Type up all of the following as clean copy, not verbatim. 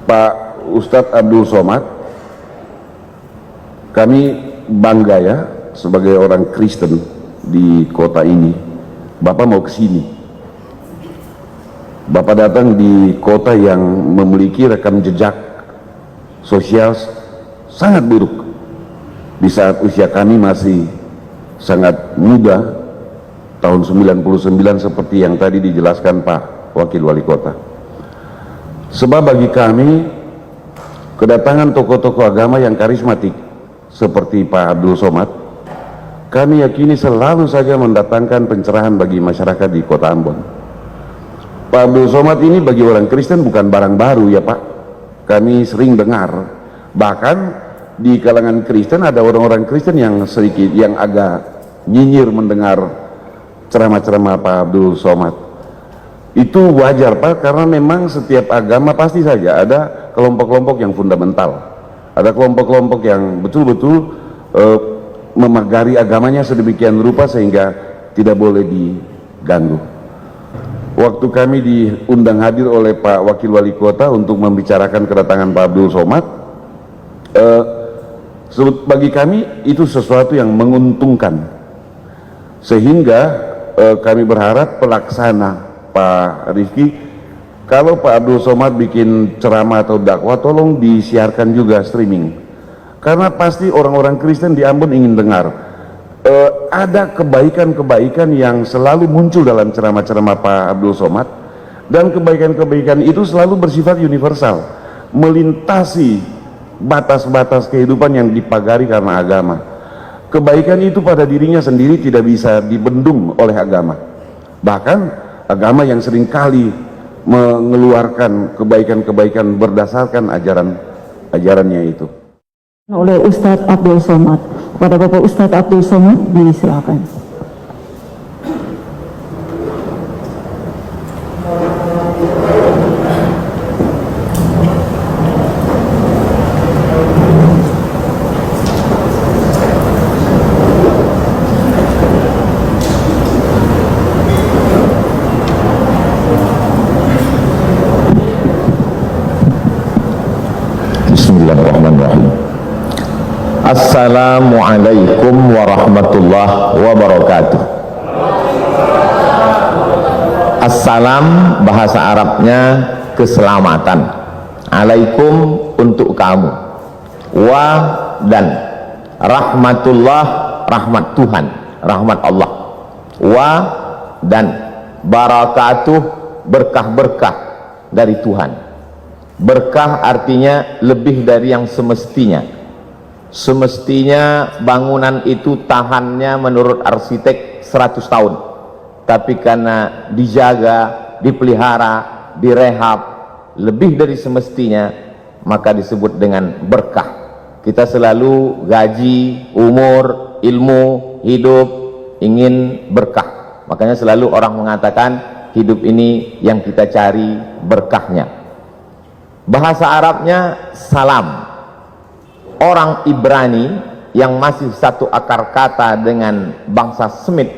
Pak Ustadz Abdul Somad, kami bangga ya sebagai orang Kristen di kota ini. Bapak mau ke sini. Bapak datang di kota yang memiliki rekam jejak sosial sangat buruk di saat usia kami masih sangat muda, tahun 99 seperti yang tadi dijelaskan Pak Wakil Wali Kota. Sebab bagi kami kedatangan tokoh-tokoh agama yang karismatik seperti Pak Abdul Somad, kami yakini selalu saja mendatangkan pencerahan bagi masyarakat di kota Ambon. Pak Abdul Somad ini bagi orang Kristen bukan barang baru ya Pak. Kami sering dengar, bahkan di kalangan Kristen ada orang-orang Kristen yang sedikit, yang agak nyinyir mendengar ceramah-ceramah Pak Abdul Somad. Itu wajar Pak, karena memang setiap agama pasti saja ada kelompok-kelompok yang fundamental, ada kelompok-kelompok yang betul-betul memagari agamanya sedemikian rupa sehingga tidak boleh diganggu. Waktu kami diundang hadir oleh Pak Wakil Wali Kota untuk membicarakan kedatangan Pak Abdul Somad, bagi kami itu sesuatu yang menguntungkan, sehingga kami berharap pelaksana Pak Rifki, kalau Pak Abdul Somad bikin ceramah atau dakwah, tolong disiarkan juga streaming, karena pasti orang-orang Kristen di Ambon ingin dengar. Ada kebaikan-kebaikan yang selalu muncul dalam ceramah-ceramah Pak Abdul Somad, dan kebaikan-kebaikan itu selalu bersifat universal, melintasi batas-batas kehidupan yang dipagari karena agama. Kebaikan itu pada dirinya sendiri tidak bisa dibendung oleh agama. Bahkan agama yang seringkali mengeluarkan kebaikan-kebaikan berdasarkan ajarannya itu. Oleh Ustadz Abdul Somad. Kepada Bapak Ustadz Abdul Somad, disilakan. Bismillahirrahmanirrahim. Assalamualaikum warahmatullahi wabarakatuh. Assalam bahasa Arabnya keselamatan, alaikum untuk kamu, wa dan rahmatullah rahmat Tuhan, rahmat Allah, wa dan barakatuh berkah-berkah dari Tuhan. Berkah artinya lebih dari yang semestinya. Semestinya bangunan itu tahannya menurut arsitek 100 tahun, tapi karena dijaga, dipelihara, direhab lebih dari semestinya, maka disebut dengan berkah. Kita selalu gaji, umur, ilmu, hidup ingin berkah. Makanya selalu orang mengatakan hidup ini yang kita cari berkahnya. Bahasa Arabnya salam. Orang Ibrani yang masih satu akar kata dengan bangsa Semit,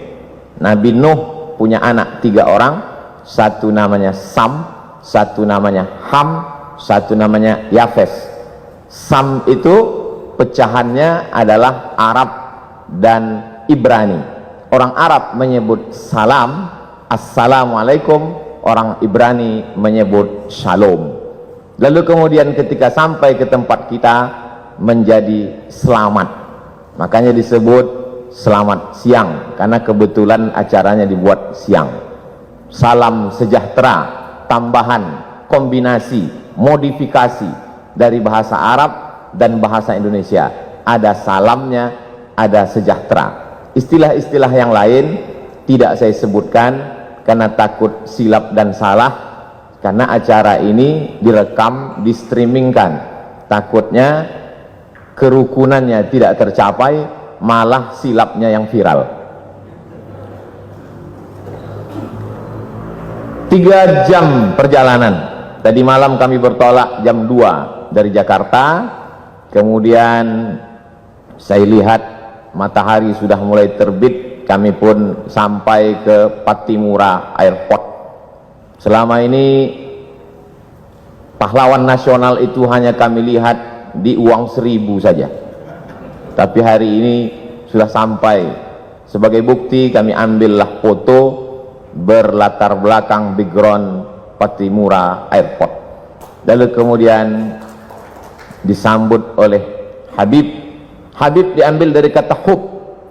Nabi Nuh punya anak 3 orang, satu namanya Sam, satu namanya Ham, satu namanya Yafes. Sam itu pecahannya adalah Arab dan Ibrani. Orang Arab menyebut salam, assalamualaikum, orang Ibrani menyebut shalom. Lalu kemudian ketika sampai ke tempat kita menjadi selamat, makanya disebut selamat siang, karena kebetulan acaranya dibuat siang. Salam sejahtera, tambahan, kombinasi, modifikasi dari bahasa Arab dan bahasa Indonesia. Ada salamnya, ada sejahtera. Istilah-istilah yang lain tidak saya sebutkan karena takut silap dan salah, karena acara ini direkam, di-streamingkan. Takutnya kerukunannya tidak tercapai, malah silapnya yang viral. 3 jam perjalanan. Tadi malam kami bertolak jam 2 dari Jakarta, kemudian saya lihat matahari sudah mulai terbit, kami pun sampai ke Pattimura Airport. Selama ini pahlawan nasional itu hanya kami lihat di uang 1.000 saja, tapi hari ini sudah sampai. Sebagai bukti kami ambillah foto berlatar belakang background Pattimura Airport, lalu kemudian disambut oleh Habib. Habib diambil dari kata hub.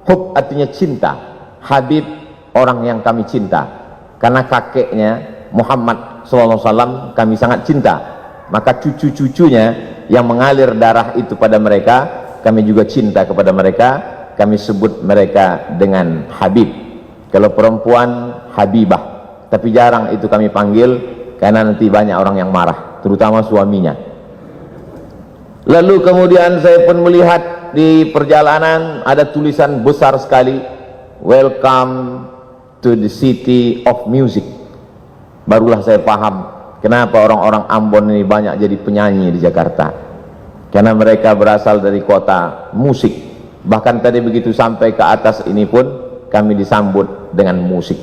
Hub artinya cinta. Habib orang yang kami cinta, karena kakeknya Muhammad SAW kami sangat cinta, maka cucu-cucunya yang mengalir darah itu pada mereka, kami juga cinta kepada mereka. Kami sebut mereka dengan Habib. Kalau perempuan Habibah, tapi jarang itu kami panggil karena nanti banyak orang yang marah, terutama suaminya. Lalu kemudian saya pun melihat di perjalanan ada tulisan besar sekali, "Welcome to the city of music." Barulah saya paham kenapa orang-orang Ambon ini banyak jadi penyanyi di Jakarta, karena mereka berasal dari kota musik. Bahkan tadi begitu sampai ke atas ini pun kami disambut dengan musik.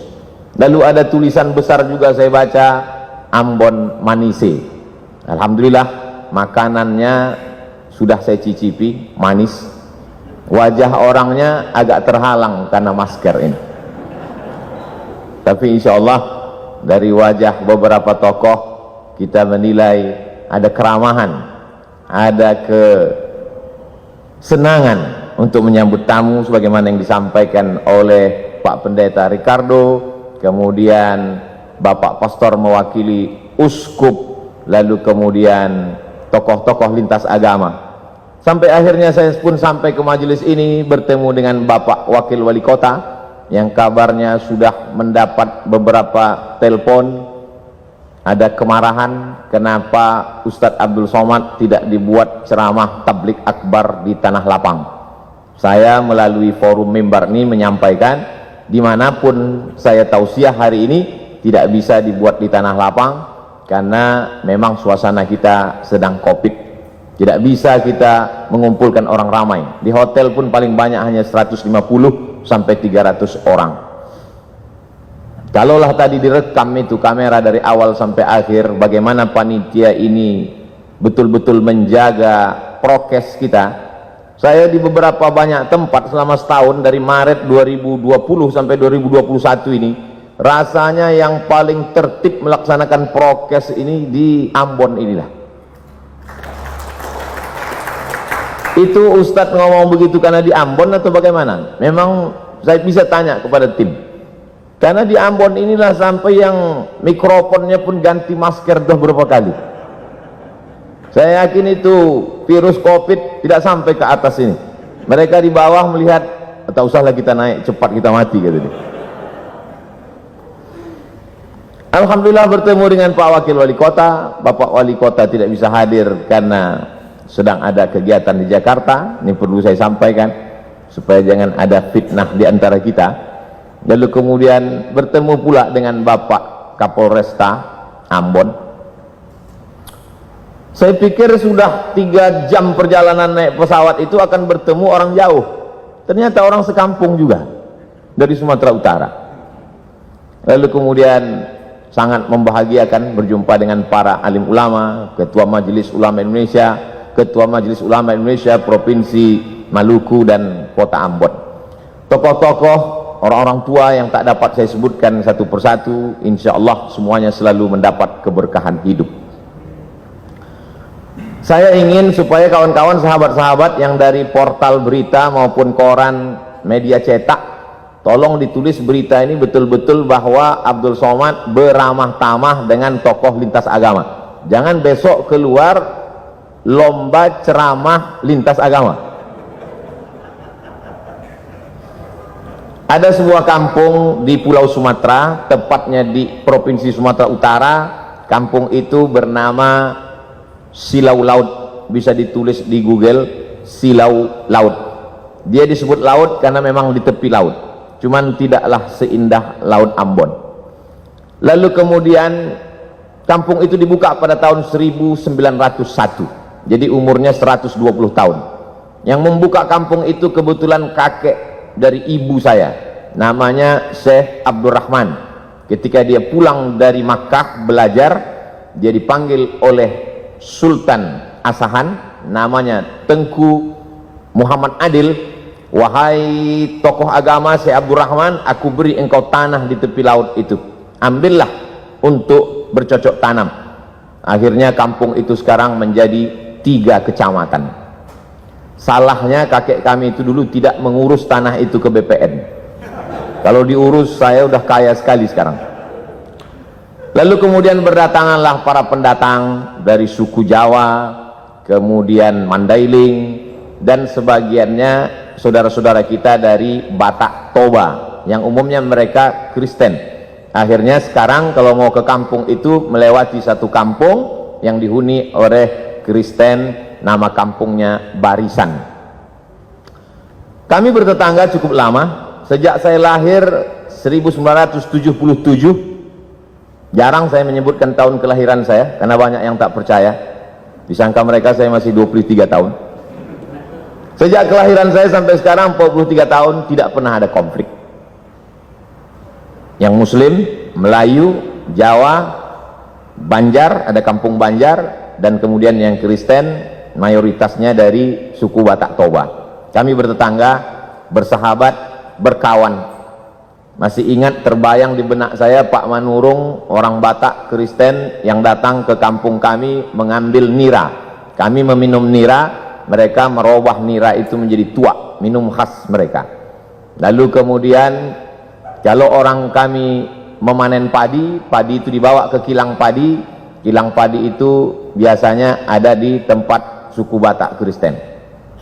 Lalu ada tulisan besar juga saya baca, Ambon Manise. Alhamdulillah makanannya sudah saya cicipi, manis. Wajah orangnya agak terhalang karena masker ini, tapi insya Allah dari wajah beberapa tokoh kita menilai ada keramahan, ada kesenangan untuk menyambut tamu sebagaimana yang disampaikan oleh Pak Pendeta Ricardo, kemudian Bapak Pastor mewakili uskup, lalu kemudian tokoh-tokoh lintas agama. Sampai akhirnya saya pun sampai ke majelis ini bertemu dengan Bapak Wakil Wali Kota yang kabarnya sudah mendapat beberapa telepon, ada kemarahan kenapa Ustadz Abdul Somad tidak dibuat ceramah tablik akbar di Tanah Lapang. Saya melalui forum mimbar ini menyampaikan, dimanapun saya tausiah hari ini tidak bisa dibuat di Tanah Lapang karena memang suasana kita sedang COVID. Tidak bisa kita mengumpulkan orang ramai. Di hotel pun paling banyak hanya 150 sampai 300 orang. Kalaulah tadi direkam itu kamera dari awal sampai akhir, bagaimana panitia ini betul-betul menjaga prokes kita. Saya di beberapa banyak tempat selama setahun, dari Maret 2020 sampai 2021 ini, rasanya yang paling tertib melaksanakan prokes ini di Ambon inilah. Itu Ustadz ngomong begitu karena di Ambon atau bagaimana? Memang saya bisa tanya kepada tim, karena di Ambon inilah sampai yang mikrofonnya pun ganti masker dah berapa kali. Saya yakin itu virus COVID tidak sampai ke atas ini. Mereka di bawah melihat, tak usahlah kita naik, cepat kita mati katanya. Alhamdulillah bertemu dengan Pak Wakil Wali Kota. Bapak Wali Kota tidak bisa hadir karena sedang ada kegiatan di Jakarta. Ini perlu saya sampaikan supaya jangan ada fitnah di antara kita. Lalu kemudian bertemu pula dengan Bapak Kapolresta Ambon. Saya pikir sudah 3 jam perjalanan naik pesawat itu akan bertemu orang jauh. Ternyata orang sekampung juga dari Sumatera Utara. Lalu kemudian sangat membahagiakan berjumpa dengan para alim ulama, Ketua Majelis Ulama Indonesia, Ketua Majelis Ulama Indonesia Provinsi Maluku dan Kota Ambon. Tokoh-tokoh, orang-orang tua yang tak dapat saya sebutkan satu persatu, insya Allah semuanya selalu mendapat keberkahan hidup. Saya ingin supaya kawan-kawan, sahabat-sahabat yang dari portal berita maupun koran media cetak, tolong ditulis berita ini betul-betul bahwa Abdul Somad beramah tamah dengan tokoh lintas agama. Jangan besok keluar lomba ceramah lintas agama. Ada sebuah kampung di Pulau Sumatera, tepatnya di Provinsi Sumatera Utara. Kampung itu bernama Silau Laut, bisa ditulis di Google, Silau Laut. Dia disebut laut karena memang di tepi laut, cuman tidaklah seindah Laut Ambon. Lalu kemudian kampung itu dibuka pada tahun 1901. Jadi umurnya 120 tahun. Yang membuka kampung itu kebetulan kakek dari ibu saya, namanya Syekh Abdurrahman. Ketika dia pulang dari Makkah belajar, dia dipanggil oleh Sultan Asahan, namanya Tengku Muhammad Adil, wahai tokoh agama Syekh Abdurrahman, aku beri engkau tanah di tepi laut itu, ambillah untuk bercocok tanam. Akhirnya kampung itu sekarang menjadi 3 kecamatan. Salahnya kakek kami itu dulu tidak mengurus tanah itu ke BPN. Kalau diurus saya udah kaya sekali sekarang. Lalu kemudian berdatanganlah para pendatang dari suku Jawa, kemudian Mandailing, dan sebagiannya saudara-saudara kita dari Batak Toba yang umumnya mereka Kristen. Akhirnya sekarang kalau mau ke kampung itu melewati satu kampung yang dihuni oleh Kristen, nama kampungnya Barisan. Kami bertetangga cukup lama, sejak saya lahir 1977. Jarang saya menyebutkan tahun kelahiran saya karena banyak yang tak percaya, disangka mereka saya masih 23 tahun. Sejak kelahiran saya sampai sekarang 43 tahun tidak pernah ada konflik. Yang Muslim, Melayu, Jawa, Banjar, ada kampung Banjar, dan kemudian yang Kristen mayoritasnya dari suku Batak Toba. Kami bertetangga, bersahabat, berkawan. Masih ingat, terbayang di benak saya Pak Manurung, orang Batak Kristen yang datang ke kampung kami mengambil nira. Kami meminum nira, mereka merubah nira itu menjadi tuak, minum khas mereka. Lalu kemudian kalau orang kami memanen padi, padi itu dibawa ke kilang padi. Kilang padi itu biasanya ada di tempat suku Batak Kristen.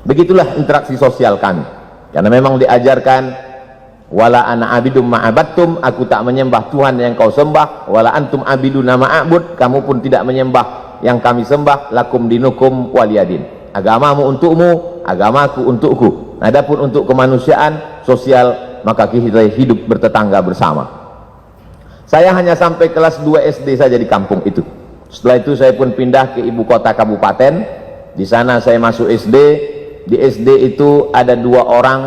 Begitulah interaksi sosial kami, karena memang diajarkan wala ana abidum ma'abattum, aku tak menyembah Tuhan yang kau sembah, wala antum abiduna ma'abud, kamu pun tidak menyembah yang kami sembah, lakum dinukum waliyadin, agamamu untukmu, agamaku untukku. Adapun untuk kemanusiaan sosial, maka kita hidup bertetangga bersama. Saya hanya sampai kelas 2 SD saja di kampung itu. Setelah itu saya pun pindah ke ibu kota kabupaten. Di sana saya masuk SD. Di SD itu ada 2 orang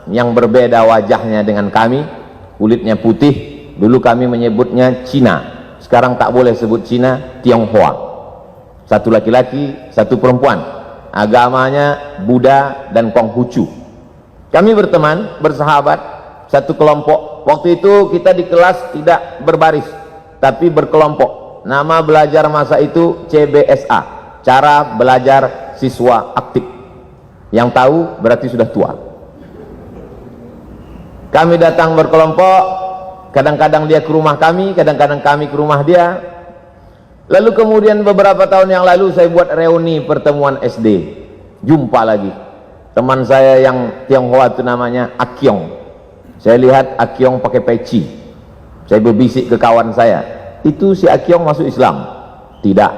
yang berbeda wajahnya dengan kami, kulitnya putih. Dulu kami menyebutnya Cina, sekarang tak boleh sebut Cina, Tionghoa. Satu laki-laki, satu perempuan, agamanya Buddha dan Konghucu. Kami berteman, bersahabat, satu kelompok. Waktu itu kita di kelas tidak berbaris tapi berkelompok. Nama belajar masa itu CBSA, cara belajar siswa aktif. Yang tahu berarti sudah tua. Kami datang berkelompok, kadang-kadang dia ke rumah kami, kadang-kadang kami ke rumah dia. Lalu kemudian beberapa tahun yang lalu saya buat reuni pertemuan SD. Jumpa lagi teman saya yang Tionghoa itu namanya Akyong. Saya lihat Akyong pakai peci. Saya berbisik ke kawan saya, itu si Akyong masuk Islam? Tidak.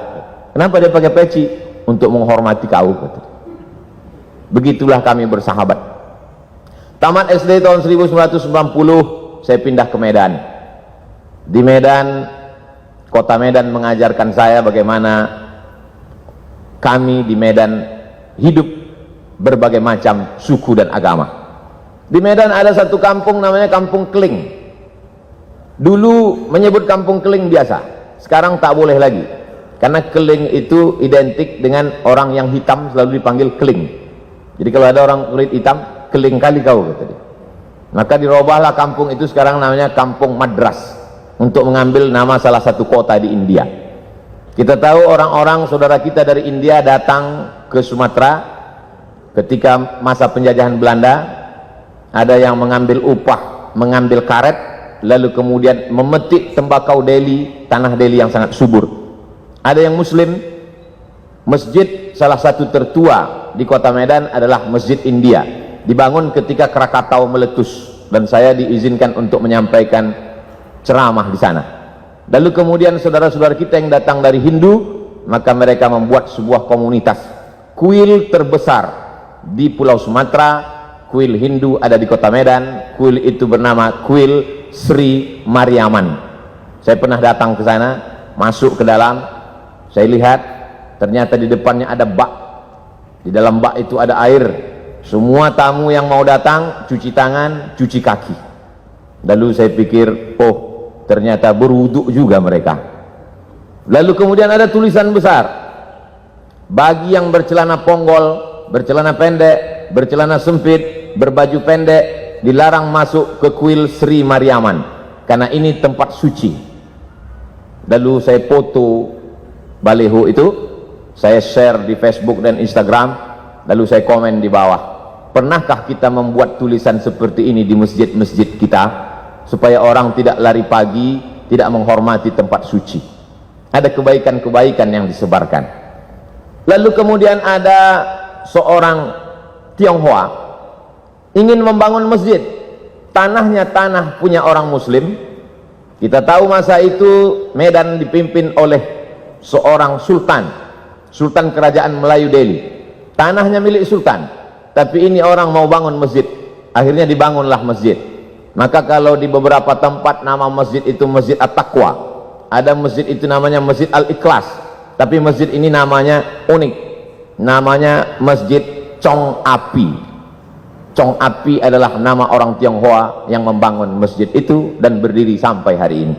Kenapa dia pakai peci? Untuk menghormati kau. Begitulah kami bersahabat. Tamat SD tahun 1990, saya pindah ke Medan. Di Medan, kota Medan mengajarkan saya bagaimana kami di Medan hidup berbagai macam suku dan agama. Di Medan ada satu kampung namanya Kampung Keling. Dulu menyebut Kampung Keling biasa, sekarang tak boleh lagi, karena Keling itu identik dengan orang yang hitam, selalu dipanggil Keling. Jadi kalau ada orang kulit hitam, keling kali kau, kata dia. Maka dirubahlah kampung itu sekarang namanya Kampung Madras, untuk mengambil nama salah satu kota di India. Kita tahu orang-orang saudara kita dari India datang ke Sumatera ketika masa penjajahan Belanda. Ada yang mengambil upah, mengambil karet, lalu kemudian memetik tembakau Delhi, tanah Delhi yang sangat subur. Ada yang Muslim. Masjid salah satu tertua di kota Medan adalah Masjid India, dibangun ketika Krakatau meletus, dan saya diizinkan untuk menyampaikan ceramah di sana. Lalu kemudian saudara-saudara kita yang datang dari Hindu, maka mereka membuat sebuah komunitas. Kuil terbesar di Pulau Sumatera, kuil Hindu ada di kota Medan. Kuil itu bernama Kuil Sri Mariaman. Saya pernah datang ke sana, masuk ke dalam, saya lihat ternyata di depannya ada bak. Di dalam bak itu ada air. Semua tamu yang mau datang cuci tangan, cuci kaki. Lalu saya pikir, oh ternyata berwuduk juga mereka. Lalu kemudian ada tulisan besar, Bagi yang bercelana ponggol, bercelana pendek, bercelana sempit, berbaju pendek, dilarang masuk ke kuil Sri Mariaman, karena ini tempat suci. Lalu saya foto baliho itu, saya share di Facebook dan Instagram, lalu saya komen di bawah, pernahkah kita membuat tulisan seperti ini di masjid-masjid kita, supaya orang tidak lari pagi, tidak menghormati tempat suci. Ada kebaikan-kebaikan yang disebarkan. Lalu kemudian ada seorang Tionghoa ingin membangun masjid, tanahnya tanah punya orang muslim. Kita tahu masa itu Medan dipimpin oleh seorang sultan kerajaan Melayu Delhi, tanahnya milik sultan, tapi ini orang mau bangun masjid, akhirnya dibangunlah masjid. Maka kalau di beberapa tempat nama masjid itu Masjid At-Taqwa, ada masjid itu namanya Masjid Al-Ikhlas, tapi masjid ini namanya unik, namanya Masjid Chong Api. Chong Api adalah nama orang Tionghoa yang membangun masjid itu dan berdiri sampai hari ini.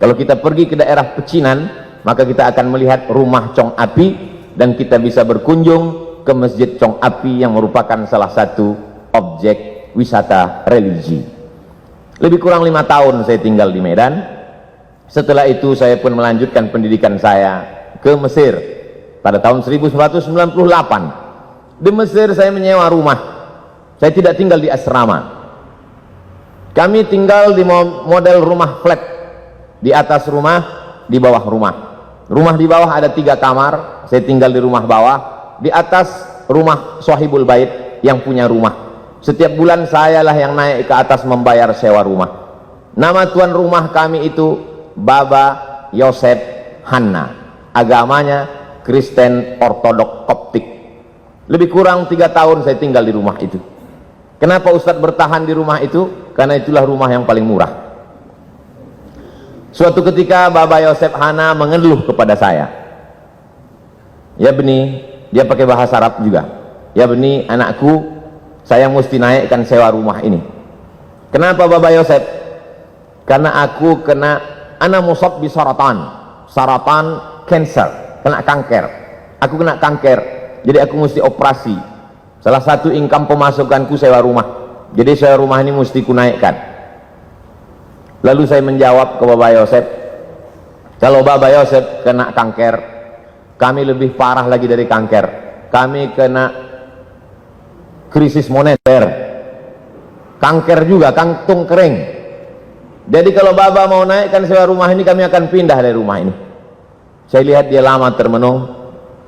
Kalau kita pergi ke daerah Pecinan, maka kita akan melihat rumah Chong Api, dan kita bisa berkunjung ke Masjid Chong Api yang merupakan salah satu objek wisata religi. Lebih kurang 5 tahun saya tinggal di Medan. Setelah itu saya pun melanjutkan pendidikan saya ke Mesir pada tahun 1998. Di Mesir saya menyewa rumah, saya tidak tinggal di asrama. Kami tinggal di model rumah flat, di atas rumah, di bawah rumah. Rumah di bawah ada 3 kamar, saya tinggal di rumah bawah. Di atas rumah sahibul bait yang punya rumah. Setiap bulan sayalah yang naik ke atas membayar sewa rumah. Nama tuan rumah kami itu Baba Yosef Hanna, agamanya Kristen Ortodok Koptik. Lebih kurang 3 tahun saya tinggal di rumah itu. Kenapa Ustadz bertahan di rumah itu? Karena itulah rumah yang paling murah. Suatu ketika Baba Yosef Hanna mengeluh kepada saya, ya Beni, dia pakai bahasa Arab juga, ya Beni anakku, saya mesti naikkan sewa rumah ini. Kenapa Baba Yosef? Karena aku kena ana musab bi saratan cancer, kena kanker. Aku kena kanker, jadi aku mesti operasi. Salah satu income pemasukanku sewa rumah, jadi sewa rumah ini mesti ku naikkan. Lalu saya menjawab ke Baba Yosef, kalau Baba Yosef kena kanker, kami lebih parah lagi dari kanker, kami kena krisis moneter, kanker juga, kantung kering. Jadi kalau Baba mau naikkan sewa rumah ini, kami akan pindah dari rumah ini. Saya lihat dia lama termenung,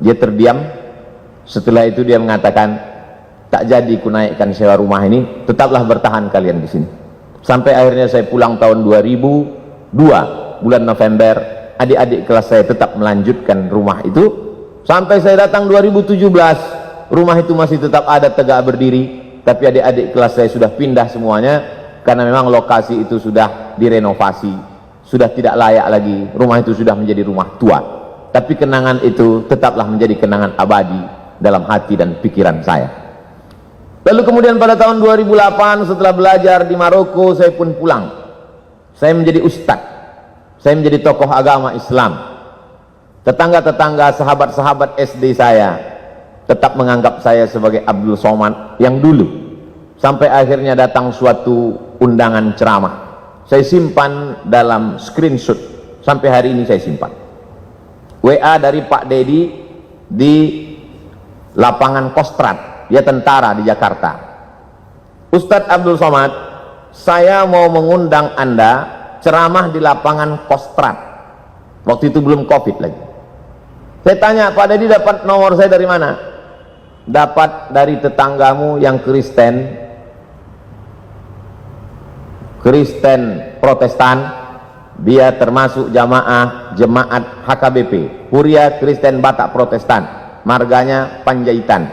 dia terdiam. Setelah itu dia mengatakan, tak jadi ku naikkan sewa rumah ini, tetaplah bertahan kalian di sini. Sampai akhirnya saya pulang tahun 2002 bulan November, adik-adik kelas saya tetap melanjutkan rumah itu sampai saya datang 2017. Rumah itu masih tetap ada tegak berdiri, tapi adik-adik kelas saya sudah pindah semuanya karena memang lokasi itu sudah direnovasi, sudah tidak layak lagi. Rumah itu sudah menjadi rumah tua, tapi kenangan itu tetaplah menjadi kenangan abadi dalam hati dan pikiran saya. Lalu kemudian pada tahun 2008 setelah belajar di Maroko, saya pun pulang. Saya menjadi ustadz, saya menjadi tokoh agama Islam. Tetangga-tetangga, sahabat-sahabat SD saya tetap menganggap saya sebagai Abdul Somad yang dulu. Sampai akhirnya datang suatu undangan ceramah, saya simpan dalam screenshot, sampai hari ini saya simpan. WA dari Pak Dedi di lapangan Kostrad, dia tentara di Jakarta. Ustadz Abdul Somad, saya mau mengundang Anda ceramah di lapangan Kostrad. Waktu itu belum COVID lagi. Saya tanya, Pak Dedi dapat nomor saya dari mana? Dapat dari tetanggamu yang Kristen Protestan, dia termasuk jemaat HKBP, Huria Kristen Batak Protestan, marganya Panjaitan.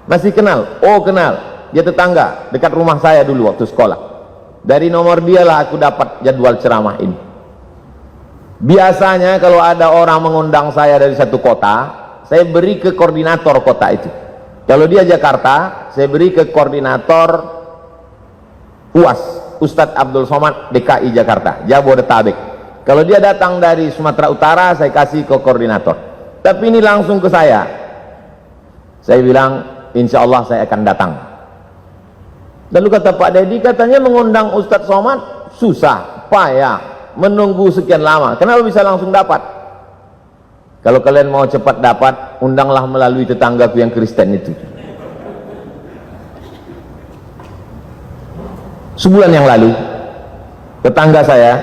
Masih kenal? Oh kenal, dia tetangga dekat rumah saya dulu waktu sekolah. Dari nomor dialah aku dapat jadwal ceramah ini. Biasanya kalau ada orang mengundang saya dari satu kota, saya beri ke koordinator kota itu. Kalau dia Jakarta, saya beri ke koordinator UAS, Ustadz Abdul Somad DKI Jakarta, Jabodetabek. Kalau dia datang dari Sumatera Utara, saya kasih ke koordinator. Tapi ini langsung ke saya. Saya bilang, insya Allah saya akan datang. Lalu kata Pak Dedi, katanya mengundang Ustadz Somad susah, payah, menunggu sekian lama. Kenapa bisa langsung dapat? Kalau kalian mau cepat dapat, undanglah melalui tetanggaku yang Kristen itu. Sebulan yang lalu, tetangga saya,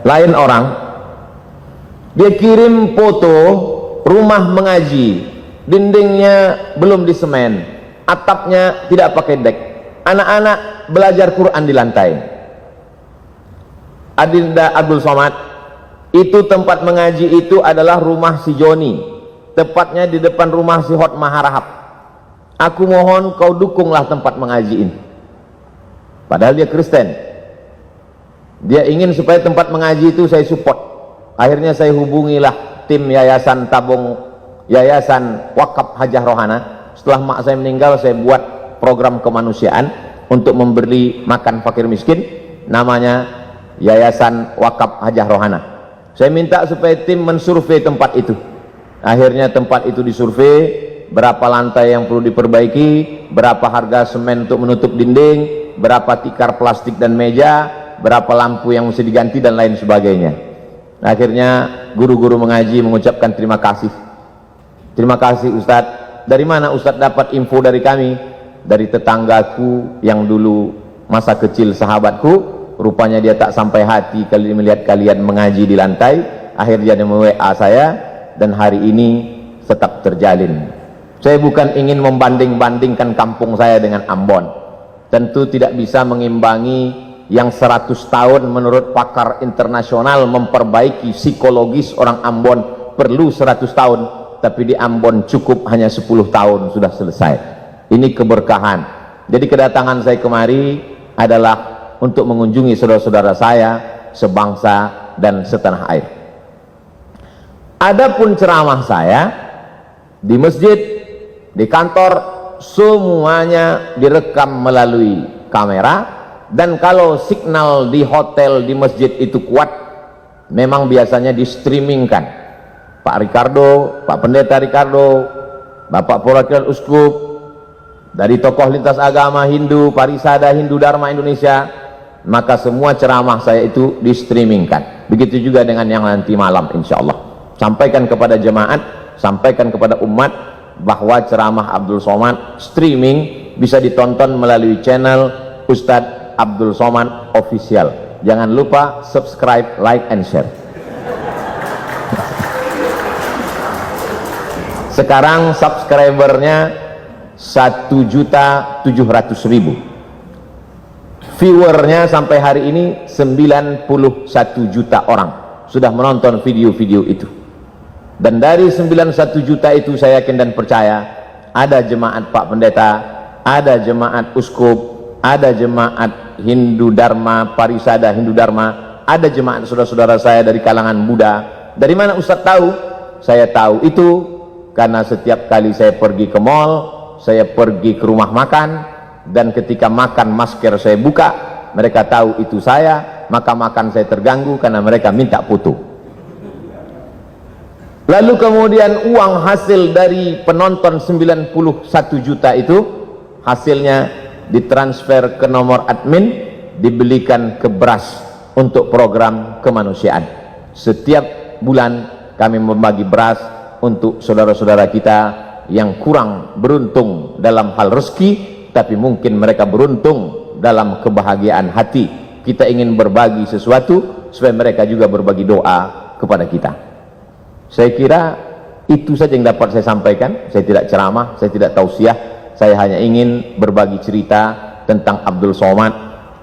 lain orang, dia kirim foto rumah mengaji, dindingnya belum disemen, atapnya tidak pakai dek, anak-anak belajar Quran di lantai. Adinda Abdul Somad, itu tempat mengaji itu adalah rumah si Joni, tepatnya di depan rumah si Hot Maharahap. Aku mohon kau dukunglah tempat mengaji ini. Padahal dia Kristen, dia ingin supaya tempat mengaji itu saya support. Akhirnya saya hubungilah tim yayasan tabung, yayasan wakaf Hajah Rohana. Setelah mak saya meninggal, saya buat program kemanusiaan untuk memberi makan fakir miskin, namanya Yayasan Wakaf Hajah Rohana. Saya minta supaya tim mensurvei tempat itu. Akhirnya tempat itu disurvei, berapa lantai yang perlu diperbaiki, berapa harga semen untuk menutup dinding, berapa tikar plastik dan meja, berapa lampu yang mesti diganti, dan lain sebagainya. Akhirnya guru-guru mengaji mengucapkan terima kasih. Terima kasih Ustadz. Dari mana Ustadz dapat info dari kami? Dari tetanggaku yang dulu masa kecil sahabatku. Rupanya dia tak sampai hati kali melihat kalian mengaji di lantai. Akhirnya dia WA saya, dan hari ini tetap terjalin. Saya bukan ingin membanding-bandingkan kampung saya dengan Ambon. Tentu tidak bisa mengimbangi yang 100 tahun menurut pakar internasional memperbaiki psikologis orang Ambon perlu 100 tahun, tapi di Ambon cukup hanya 10 tahun sudah selesai. Ini keberkahan. Jadi kedatangan saya kemari adalah untuk mengunjungi saudara-saudara saya sebangsa dan setanah air. Adapun ceramah saya di masjid, di kantor, semuanya direkam melalui kamera, dan kalau signal di hotel, di masjid itu kuat, memang biasanya di streamingkan. Pak Ricardo, Pak Pendeta Ricardo, Bapak Perwakilan Uskup, dari tokoh lintas agama Hindu, Parisada Hindu Dharma Indonesia, maka semua ceramah saya itu di streamingkan. Begitu juga dengan yang nanti malam, insya Allah. Sampaikan kepada jemaat, sampaikan kepada umat bahwa ceramah Abdul Somad streaming bisa ditonton melalui channel Ustadz Abdul Somad Official. Jangan lupa subscribe, like, and share. Sekarang subscribernya 1.700.000, viewernya sampai hari ini 91 juta orang sudah menonton video-video itu. Dan dari 91 juta itu saya yakin dan percaya ada jemaat Pak Pendeta, ada jemaat Uskup, ada jemaat Hindu Dharma, Parisada Hindu Dharma, ada jemaat saudara-saudara saya dari kalangan Buddha. Dari mana Ustadz tahu? Saya tahu itu karena setiap kali saya pergi ke mall, saya pergi ke rumah makan, dan ketika makan masker saya buka, mereka tahu itu saya, maka makan saya terganggu karena mereka minta foto. Lalu kemudian uang hasil dari penonton 91 juta itu, hasilnya ditransfer ke nomor admin, dibelikan ke beras untuk program kemanusiaan. Setiap bulan kami membagi beras untuk saudara-saudara kita yang kurang beruntung dalam hal rezeki, tapi mungkin mereka beruntung dalam kebahagiaan hati. Kita ingin berbagi sesuatu supaya mereka juga berbagi doa kepada kita. Saya kira itu saja yang dapat saya sampaikan. Saya tidak ceramah, saya tidak tausiah, saya hanya ingin berbagi cerita tentang Abdul Somad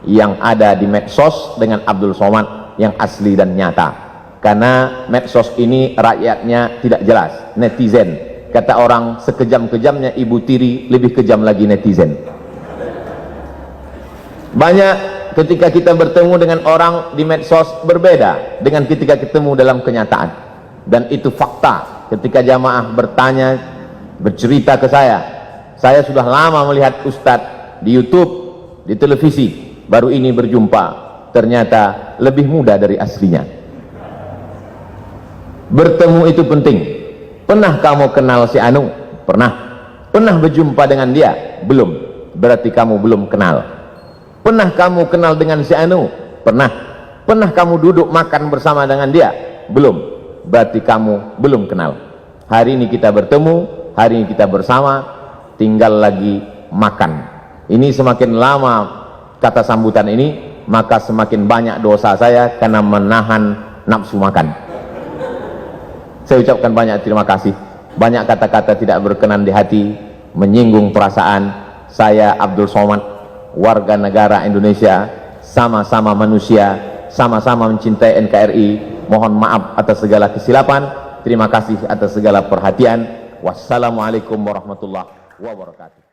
yang ada di medsos dengan Abdul Somad yang asli dan nyata. Karena medsos ini rakyatnya tidak jelas, netizen. Kata orang, sekejam-kejamnya Ibu Tiri, lebih kejam lagi netizen. Banyak ketika kita bertemu dengan orang di medsos berbeda dengan ketika ketemu dalam kenyataan. Dan itu fakta. Ketika jamaah bertanya, bercerita ke saya sudah lama melihat Ustadz di YouTube, di televisi, baru ini berjumpa, ternyata lebih muda dari aslinya. Bertemu itu penting. Pernah kamu kenal si Anu? Pernah. Pernah berjumpa dengan dia? Belum. Berarti kamu belum kenal. Pernah kamu kenal dengan si Anu? Pernah. Pernah kamu duduk makan bersama dengan dia? Belum. Berarti kamu belum kenal. Hari ini kita bertemu, hari ini kita bersama, tinggal lagi makan. Ini semakin lama kata sambutan ini, maka semakin banyak dosa saya karena menahan nafsu makan. Saya ucapkan banyak terima kasih. Banyak kata-kata tidak berkenan di hati, menyinggung perasaan. Saya Abdul Somad, warga negara Indonesia, sama-sama manusia, sama-sama mencintai NKRI. Mohon maaf atas segala kesilapan. Terima kasih atas segala perhatian. Wassalamualaikum warahmatullahi wabarakatuh.